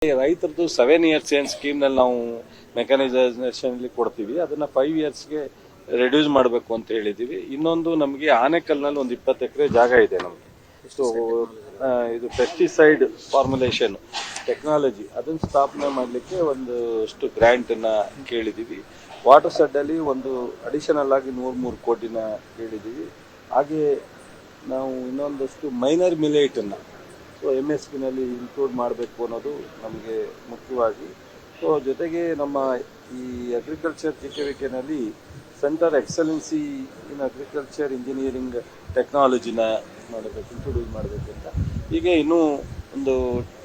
ರೈತರದ್ದು 7 years ಏನ್ scheme ನಲ್ಲಿ ನಾವು ಮೆಕ್ಯಾನೈಸೇಷನ್ ಕೊಡ್ತೀವಿ, ಅದನ್ನ 5 yearsಗೆ ರೆಡ್ಯೂಸ್ ಮಾಡಬೇಕು ಅಂತ ಹೇಳಿದೀವಿ. ಇನ್ನೊಂದು ನಮಗೆ ಆನೆಕಲ್ನಲ್ಲಿ ಒಂದು 20 ಎಕರೆ ಜಾಗ ಇದೆ ನಮಗೆ. ಸೊ ಇದು ಪೆಸ್ಟಿಸೈಡ್ ಫಾರ್ಮುಲೇಷನ್ ಟೆಕ್ನಾಲಜಿ ಅದನ್ನ ಸ್ಥಾಪನೆ ಮಾಡಲಿಕ್ಕೆ ಒಂದಷ್ಟು ಗ್ರಾಂಟ್ ಅನ್ನ ಕೇಳಿದೀವಿ. ವಾಟರ್ ಸೆಡ್ ಅಲ್ಲಿ ಒಂದು ಅಡಿಷನಲ್ ಆಗಿ 103 ಕೋಟಿನ ಕೇಳಿದೀವಿ. ಹಾಗೆ ನಾವು ಇನ್ನೊಂದಷ್ಟು ಮೈನರ್ ಮಿಲೇಟ್ ಅನ್ನ MSP ನಲ್ಲಿ ಇನ್ಕ್ಲೂಡ್ ಮಾಡಬೇಕು ಅನ್ನೋದು ನಮಗೆ ಮುಖ್ಯವಾಗಿ. ಸೊ ಜೊತೆಗೆ ನಮ್ಮ ಈ ಅಗ್ರಿಕಲ್ಚರ್ ಜಿಕೆವಿಕೆನಲ್ಲಿ centre excellency in agriculture engineering ಟೆಕ್ನಾಲಜಿನ ಮಾಡಬೇಕು, ಇಂಟ್ರೊಡ್ಯೂಸ್ ಮಾಡಬೇಕು ಅಂತ ಹೀಗೆ ಇನ್ನೂ ಒಂದು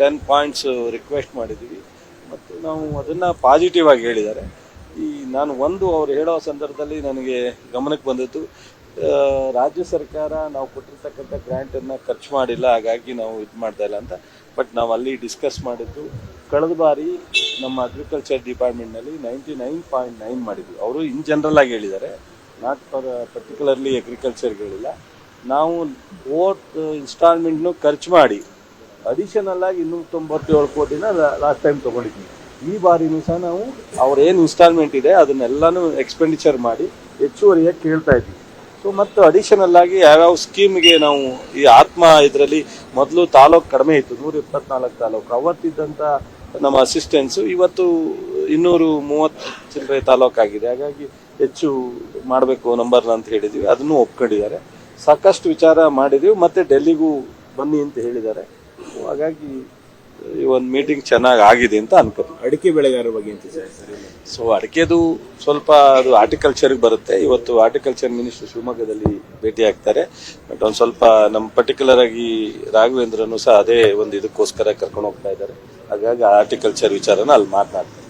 10 ಪಾಯಿಂಟ್ಸ್ ರಿಕ್ವೆಸ್ಟ್ ಮಾಡಿದ್ದೀವಿ. ಮತ್ತು ನಾವು ಅದನ್ನು ಪಾಸಿಟಿವ್ ಆಗಿ ಹೇಳಿದ್ದಾರೆ. ನಾನು ಅವ್ರು ಹೇಳೋ ಸಂದರ್ಭದಲ್ಲಿ ನನಗೆ ಗಮನಕ್ಕೆ ಬಂದಿತ್ತು, ರಾಜ್ಯ ಸರ್ಕಾರ ನಾವು ಕೊಟ್ಟಿರ್ತಕ್ಕಂಥ ಗ್ರ್ಯಾಂಟನ್ನು ಖರ್ಚು ಮಾಡಿಲ್ಲ, ಹಾಗಾಗಿ ನಾವು ಇದು ಮಾಡ್ತಾ ಇಲ್ಲ ಅಂತ. ಬಟ್ ನಾವು ಅಲ್ಲಿ ಡಿಸ್ಕಸ್ ಮಾಡಿದ್ದು, ಕಳೆದ ಬಾರಿ ನಮ್ಮ ಅಗ್ರಿಕಲ್ಚರ್ ಡಿಪಾರ್ಟ್ಮೆಂಟ್ನಲ್ಲಿ 99.9 ಮಾಡಿದ್ವಿ. ಅವರು ಇನ್ ಜನರಲ್ ಆಗಿ ಹೇಳಿದ್ದಾರೆ, ನಾಟ್ ಫಾರ್ ಪರ್ಟಿಕ್ಯುಲರ್ಲಿ ಅಗ್ರಿಕಲ್ಚರ್ಗೆ ಹೇಳಿಲ್ಲ. ನಾವು ಇನ್ಸ್ಟಾಲ್ಮೆಂಟ್ನು ಖರ್ಚು ಮಾಡಿ ಅಡಿಷನಲ್ ಆಗಿ 297 ಕೋಟಿನ ಲಾಸ್ಟ್ ಟೈಮ್ ತೊಗೊಂಡಿದ್ವಿ. ಈ ಬಾರಿನೂ ಸಹ ನಾವು ಅವ್ರೇನು ಇನ್ಸ್ಟಾಲ್ಮೆಂಟ್ ಇದೆ ಅದನ್ನೆಲ್ಲಾನು ಎಕ್ಸ್ಪೆಂಡಿಚರ್ ಮಾಡಿ ಹೆಚ್ಚುವರಿಯಾಗಿ ಕೇಳ್ತಾ ಇದ್ವಿ. ಸೊ ಮತ್ತು ಅಡಿಷನಲ್ ಆಗಿ ಯಾವ್ಯಾವ ಸ್ಕೀಮ್ಗೆ ನಾವು ಈ ಆತ್ಮ ಇದರಲ್ಲಿ ಮೊದಲು ತಾಲೂಕು ಕಡಿಮೆ ಇತ್ತು, 124 ತಾಲೂಕು ಅವತ್ತಿದ್ದಂಥ ನಮ್ಮ ಅಸಿಸ್ಟೆನ್ಸು ಇವತ್ತು 230 ಚಿಲ್ಲರೆ ತಾಲೂಕಾಗಿದೆ. ಹಾಗಾಗಿ ಹೆಚ್ಚು ಮಾಡಬೇಕು ನಂಬರ್ನ ಅಂತ ಹೇಳಿದ್ವಿ, ಅದನ್ನು ಒಪ್ಕೊಂಡಿದ್ದಾರೆ. ಸಾಕಷ್ಟು ವಿಚಾರ ಮಾಡಿದೀವಿ, ಮತ್ತೆ ಡೆಲ್ಲಿಗೂ ಬನ್ನಿ ಅಂತ ಹೇಳಿದ್ದಾರೆ. ಹಾಗಾಗಿ ಈ ಒಂದು ಮೀಟಿಂಗ್ ಚೆನ್ನಾಗಿ ಆಗಿದೆ ಅಂತ ಅನ್ಕೋತೀವಿ. ಅಡಿಕೆ ಬೆಳೆಗಾರರ ಬಗ್ಗೆ ಅಂತ ಸರ್? ಸೊ ಅಡಿಕೆದು ಸ್ವಲ್ಪ ಅದು ಆರ್ಟಿಕಲ್ಚರ್ಗೆ ಬರುತ್ತೆ. ಇವತ್ತು ಆರ್ಟಿಕಲ್ಚರ್ ಮಿನಿಸ್ಟರ್ ಶಿವಮೊಗ್ಗದಲ್ಲಿ ಭೇಟಿ ಆಗ್ತಾರೆ. ಬಟ್ ಒಂದು ಸ್ವಲ್ಪ ನಮ್ಮ ಪರ್ಟಿಕ್ಯುಲರ್ ಆಗಿ ರಾಘವೇಂದ್ರನು ಸಹ ಅದೇ ಒಂದು ಇದಕ್ಕೋಸ್ಕರ ಕರ್ಕೊಂಡು ಹೋಗ್ತಾ ಇದ್ದಾರೆ. ಹಾಗಾಗಿ ಆರ್ಟಿಕಲ್ಚರ್ ವಿಚಾರನ ಅಲ್ಲಿ ಮಾತನಾಡ್ತಾರೆ.